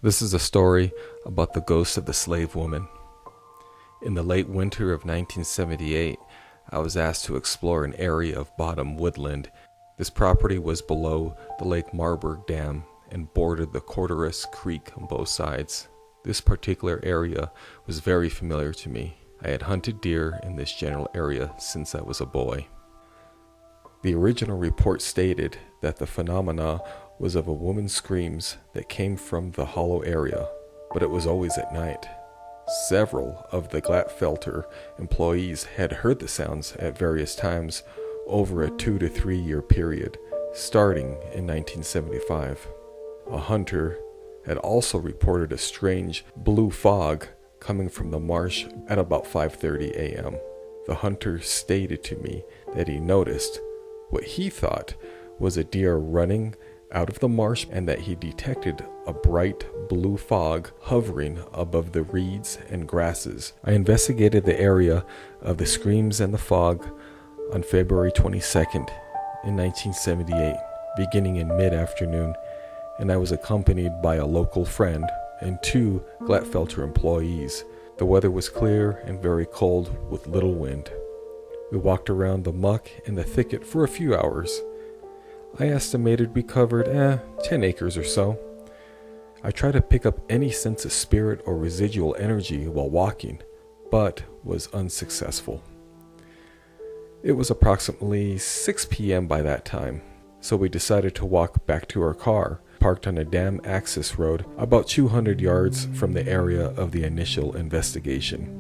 This is a story about the ghost of the slave woman. In the late winter of 1978, I was asked to explore an area of bottom woodland. This property was below the Lake Marburg Dam and bordered the Corduroy Creek on both sides. This particular area was very familiar to me. I had hunted deer in this general area since I was a boy. The original report stated that the phenomena was of a woman's screams that came from the hollow area, but it was always at night. Several of the Glatfelter employees had heard the sounds at various times over a 2 to 3 year period, starting in 1975. A hunter had also reported a strange blue fog coming from the marsh at about 5:30 a.m. The hunter stated to me that he noticed what he thought was a deer running out of the marsh and that he detected a bright blue fog hovering above the reeds and grasses. I investigated the area of the screams and the fog on February 22nd in 1978, beginning in mid-afternoon, and I was accompanied by a local friend and 2 Glatfelter employees. The weather was clear and very cold with little wind. We walked around the muck and the thicket for a few hours. I estimated we covered 10 acres or so. I tried to pick up any sense of spirit or residual energy while walking, but was unsuccessful. It was approximately 6 p.m. by that time, so we decided to walk back to our car, parked on a dam access road about 200 yards from the area of the initial investigation.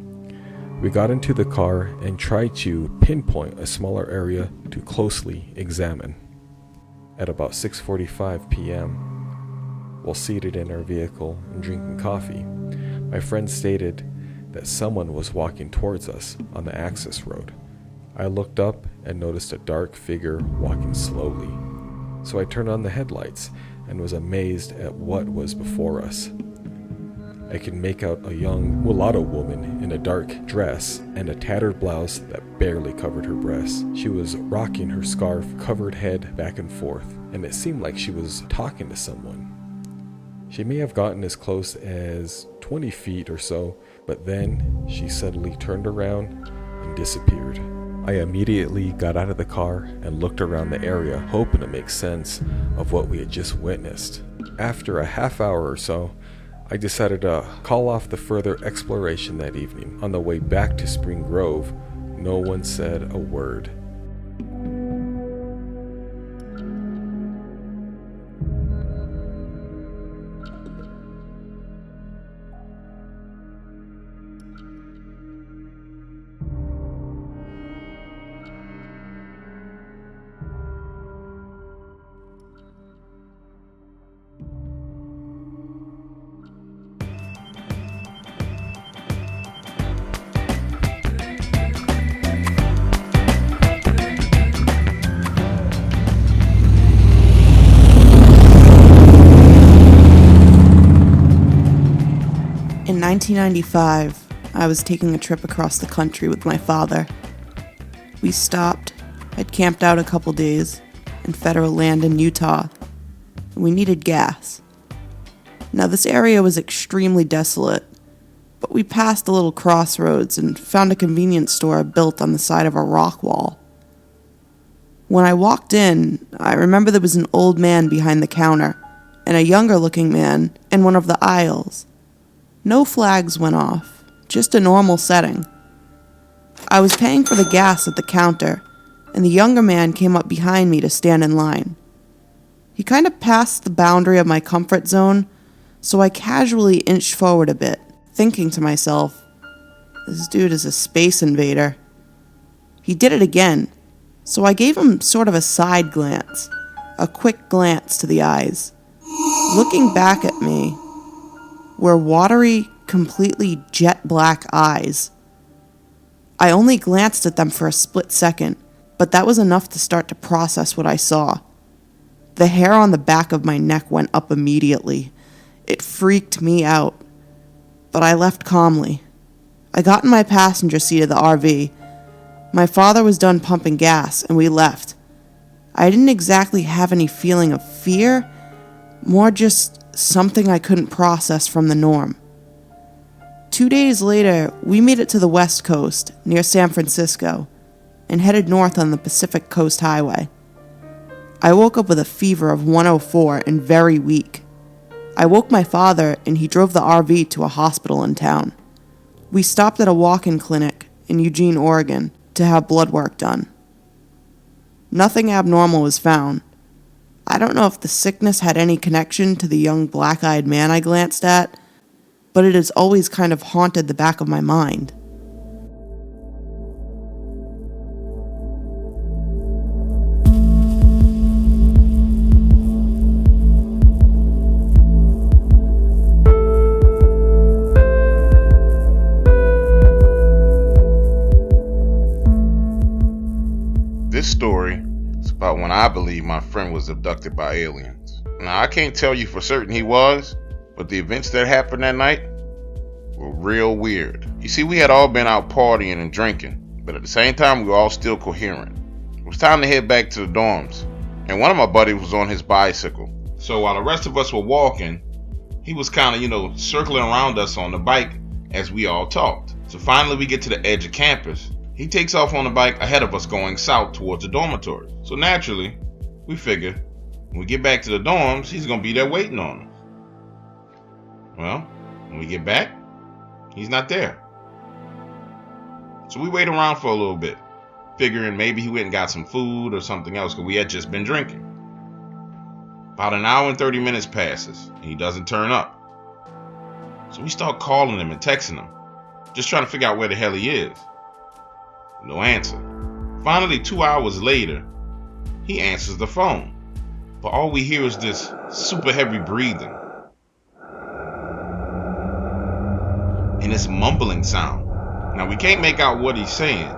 We got into the car and tried to pinpoint a smaller area to closely examine. At about 6:45 p.m., while seated in our vehicle and drinking coffee, my friend stated that someone was walking towards us on the access road. I looked up and noticed a dark figure walking slowly, so I turned on the headlights and was amazed at what was before us. I could make out a young mulatto woman in a dark dress and a tattered blouse that barely covered her breasts. She was rocking her scarf-covered head back and forth, and it seemed like she was talking to someone. She may have gotten as close as 20 feet or so, but then she suddenly turned around and disappeared. I immediately got out of the car and looked around the area, hoping to make sense of what we had just witnessed. After a half hour or so, I decided to call off the further exploration that evening. On the way back to Spring Grove, no one said a word. In 1995, I was taking a trip across the country with my father. We stopped, had camped out a couple days, in federal land in Utah, and we needed gas. Now this area was extremely desolate, but we passed a little crossroads and found a convenience store built on the side of a rock wall. When I walked in, I remember there was an old man behind the counter, and a younger looking man in one of the aisles. No flags went off, just a normal setting. I was paying for the gas at the counter, and the younger man came up behind me to stand in line. He kind of passed the boundary of my comfort zone, so I casually inched forward a bit, thinking to myself, this dude is a space invader. He did it again, so I gave him sort of a side glance, a quick glance to the eyes. Looking back at me were watery, completely jet black eyes. I only glanced at them for a split second, but that was enough to start to process what I saw. The hair on the back of my neck went up immediately. It freaked me out, but I left calmly. I got in my passenger seat of the RV. My father was done pumping gas, and we left. I didn't exactly have any feeling of fear, more just something I couldn't process from the norm. 2 days later, we made it to the West Coast, near San Francisco, and headed north on the Pacific Coast Highway. I woke up with a fever of 104 and very weak. I woke my father, and he drove the RV to a hospital in town. We stopped at a walk-in clinic in Eugene, Oregon, to have blood work done. Nothing abnormal was found. I don't know if the sickness had any connection to the young black-eyed man I glanced at, but it has always kind of haunted the back of my mind. This story is about when I believe my friend was abducted by aliens. Now, I can't tell you for certain he was, but the events that happened that night were real weird. You see, we had all been out partying and drinking, but at the same time, we were all still coherent. It was time to head back to the dorms, and one of my buddies was on his bicycle. So while the rest of us were walking, he was kind of, circling around us on the bike as we all talked. So finally, we get to the edge of campus. He takes off on the bike ahead of us going south towards the dormitory. So naturally, we figure when we get back to the dorms, he's going to be there waiting on us. Well, when we get back, he's not there. So we wait around for a little bit, figuring maybe he went and got some food or something else because we had just been drinking. About an hour and 30 minutes passes, and he doesn't turn up. So we start calling him and texting him, just trying to figure out where the hell he is. No answer. Finally, 2 hours later, he answers the phone, but all we hear is this super heavy breathing and this mumbling sound. Now, we can't make out what he's saying,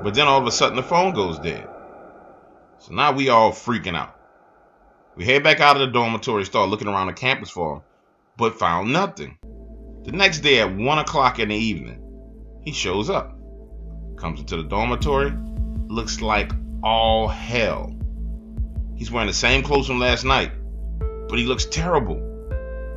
but then all of a sudden the phone goes dead. So now we all freaking out. We head back out of the dormitory, start looking around the campus for him, but found nothing. The next day at 1 o'clock in the evening, he shows up. Comes into the dormitory, looks like all hell. He's wearing the same clothes from last night, but he looks terrible.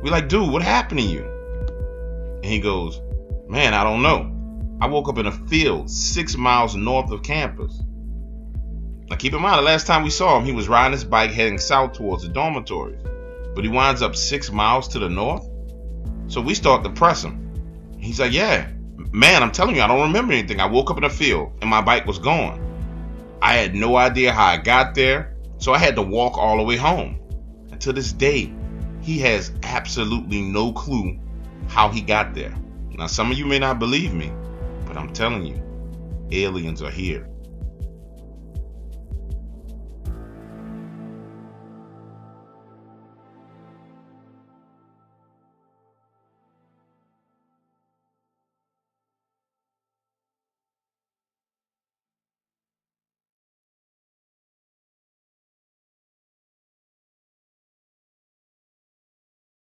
We're like, dude, what happened to you? And he goes, man, I don't know. I woke up in a field 6 miles north of campus. Now keep in mind, the last time we saw him, he was riding his bike heading south towards the dormitories, but he winds up 6 miles to the north. So we start to press him. He's like, yeah, man, I'm telling you, I don't remember anything. I woke up in a field and my bike was gone. I had no idea how I got there, so I had to walk all the way home. And to this day, he has absolutely no clue how he got there. Now, some of you may not believe me, but I'm telling you, aliens are here.